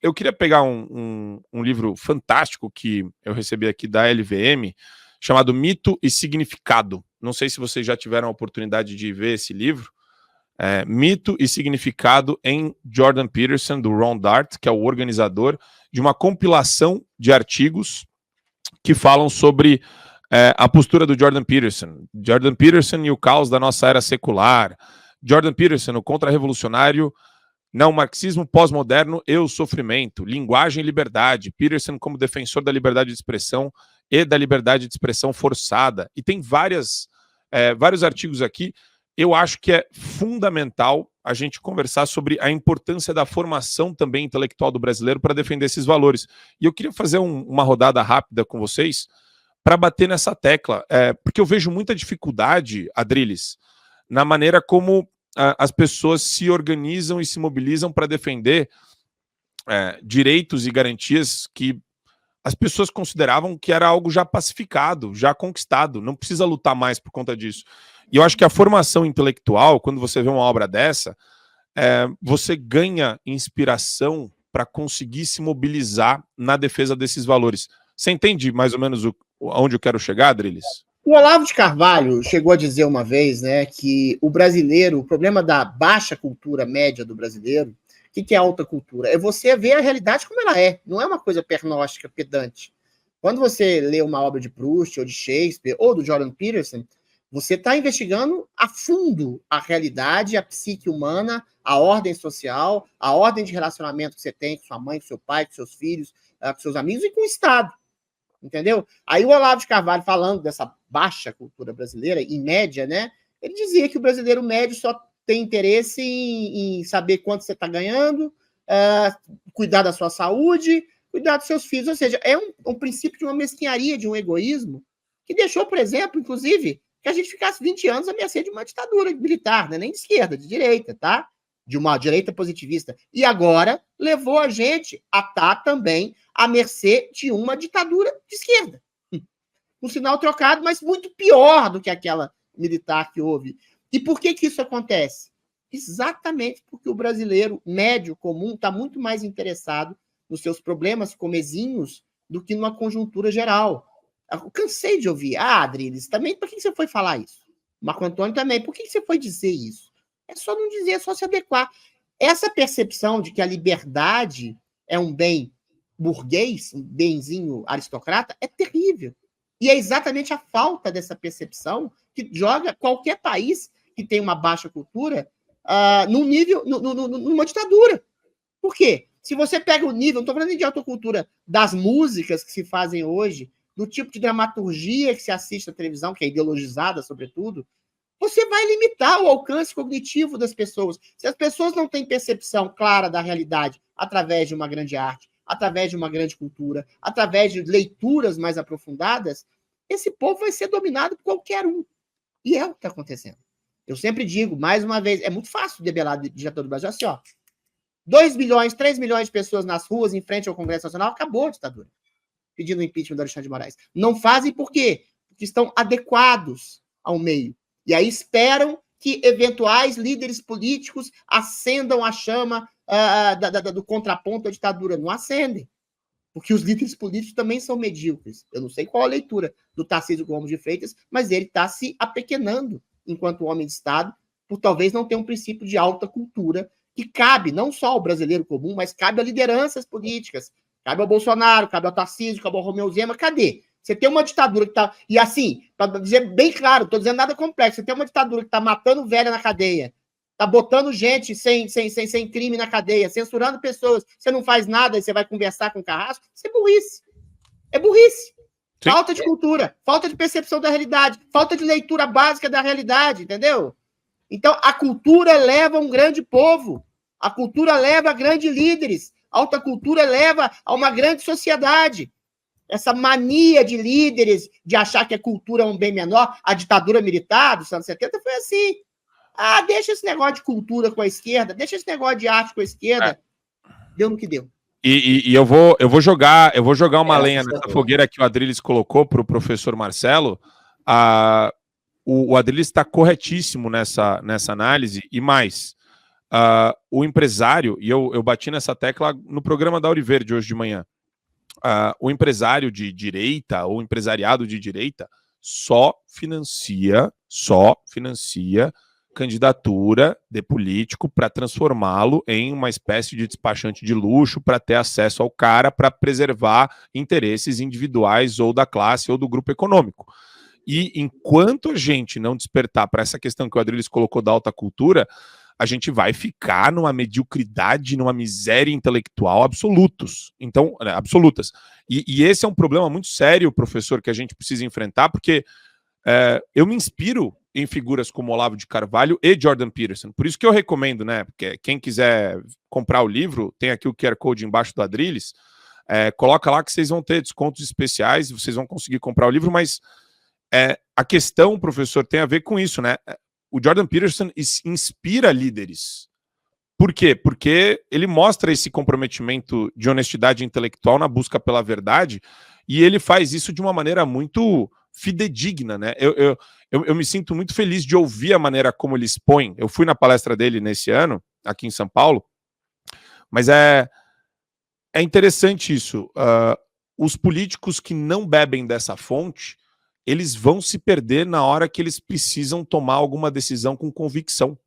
eu queria pegar um livro fantástico que eu recebi aqui da LVM, chamado Mito e Significado. Não sei se vocês já tiveram a oportunidade de ver esse livro. Mito e Significado em Jordan Peterson, do Ron Dart, que é o organizador de uma compilação de artigos que falam sobre a postura do Jordan Peterson. Jordan Peterson e o caos da nossa era secular. Jordan Peterson, o contra-revolucionário, não marxismo pós-moderno e o sofrimento. Linguagem e liberdade. Peterson como defensor da liberdade de expressão e da liberdade de expressão forçada. E tem vários artigos aqui. Eu acho que é fundamental a gente conversar sobre a importância da formação também intelectual do brasileiro para defender esses valores. E eu queria fazer uma rodada rápida com vocês para bater nessa tecla, porque eu vejo muita dificuldade, Adriles, na maneira como as pessoas se organizam e se mobilizam para defender direitos e garantias que as pessoas consideravam que era algo já pacificado, já conquistado, não precisa lutar mais por conta disso. E eu acho que a formação intelectual, quando você vê uma obra dessa, você ganha inspiração para conseguir se mobilizar na defesa desses valores. Você entende mais ou menos aonde eu quero chegar, Adriles? O Olavo de Carvalho chegou a dizer uma vez, né, que o brasileiro, o problema da baixa cultura média do brasileiro, o que é alta cultura? É você ver a realidade como ela é, não é uma coisa pernóstica, pedante. Quando você lê uma obra de Proust, ou de Shakespeare, ou do Jordan Peterson, você está investigando a fundo a realidade, a psique humana, a ordem social, a ordem de relacionamento que você tem com sua mãe, com seu pai, com seus filhos, com seus amigos e com o Estado. Entendeu? Aí o Olavo de Carvalho, falando dessa baixa cultura brasileira, em média, né? Ele dizia que o brasileiro médio só tem interesse em saber quanto você está ganhando, cuidar da sua saúde, cuidar dos seus filhos. Ou seja, é um princípio de uma mesquinharia, de um egoísmo, que deixou, por exemplo, inclusive, que a gente ficasse 20 anos à mercê de uma ditadura militar, né? Nem de esquerda, de direita, tá? De uma direita positivista. E agora levou a gente a estar também à mercê de uma ditadura de esquerda. Um sinal trocado, mas muito pior do que aquela militar que houve. E por que isso acontece? Exatamente porque o brasileiro médio, comum, está muito mais interessado nos seus problemas comezinhos do que numa conjuntura geral. Eu cansei de ouvir. Adriles, também, por que você foi falar isso? Marco Antônio também, por que você foi dizer isso? É só não dizer, é só se adequar. Essa percepção de que a liberdade é um bem burguês, um benzinho aristocrata, é terrível. E é exatamente a falta dessa percepção que joga qualquer país que tem uma baixa cultura num nível, numa ditadura. Por quê? Se você pega o nível, não estou falando de alta cultura, das músicas que se fazem hoje, do tipo de dramaturgia que se assiste à televisão, que é ideologizada, sobretudo, você vai limitar o alcance cognitivo das pessoas. Se as pessoas não têm percepção clara da realidade através de uma grande arte, através de uma grande cultura, através de leituras mais aprofundadas, esse povo vai ser dominado por qualquer um. E é o que está acontecendo. Eu sempre digo, mais uma vez, é muito fácil debelar a ditadura do Brasil. Assim, 2 milhões, 3 milhões de pessoas nas ruas, em frente ao Congresso Nacional, acabou a ditadura. Pedindo o impeachment do Alexandre de Moraes. Não fazem por quê? Porque estão adequados ao meio. E aí esperam que eventuais líderes políticos acendam a chama do contraponto à ditadura. Não acendem. Porque os líderes políticos também são medíocres. Eu não sei qual a leitura do Tarcísio Gomes de Freitas, mas ele está se apequenando enquanto homem de Estado, por talvez não ter um princípio de alta cultura que cabe não só ao brasileiro comum, mas cabe a lideranças políticas. Cabe ao Bolsonaro, cabe ao Tarcísio, cabe ao Romeu Zema. Cadê? Você tem uma ditadura que está... E assim, para dizer bem claro, não estou dizendo nada complexo, você tem uma ditadura que está matando velha na cadeia, está botando gente sem crime na cadeia, censurando pessoas, você não faz nada e você vai conversar com o Carrasco, isso é burrice. É burrice. Sim. Falta de cultura, falta de percepção da realidade, falta de leitura básica da realidade, entendeu? Então, a cultura leva um grande povo, a cultura leva a grandes líderes, a alta cultura leva a uma grande sociedade. Essa mania de líderes de achar que a cultura é um bem menor, a ditadura militar dos anos 70 foi assim. Deixa esse negócio de cultura com a esquerda, deixa esse negócio de arte com a esquerda. Deu no que deu. E eu vou jogar uma lenha nessa fogueira que o Adriles colocou para o professor Marcelo. O Adriles está corretíssimo nessa análise, e mais, o empresário, e eu bati nessa tecla no programa da Auriverde hoje de manhã, o empresário de direita ou empresariado de direita só financia candidatura de político para transformá-lo em uma espécie de despachante de luxo, para ter acesso ao cara, para preservar interesses individuais ou da classe ou do grupo econômico. E enquanto a gente não despertar para essa questão que o Adriles colocou da alta cultura, a gente vai ficar numa mediocridade, numa miséria intelectual absolutas. E esse é um problema muito sério, professor, que a gente precisa enfrentar, porque eu me inspiro em figuras como Olavo de Carvalho e Jordan Peterson. Por isso que eu recomendo, né? Porque quem quiser comprar o livro, tem aqui o QR Code embaixo do Adriles, coloca lá que vocês vão ter descontos especiais, vocês vão conseguir comprar o livro, mas a questão, professor, tem a ver com isso, né? O Jordan Peterson inspira líderes. Por quê? Porque ele mostra esse comprometimento de honestidade intelectual na busca pela verdade, e ele faz isso de uma maneira muito fidedigna, né? Eu me sinto muito feliz de ouvir a maneira como ele expõe. Eu fui na palestra dele nesse ano, aqui em São Paulo, mas é interessante isso. Os políticos que não bebem dessa fonte, eles vão se perder na hora que eles precisam tomar alguma decisão com convicção.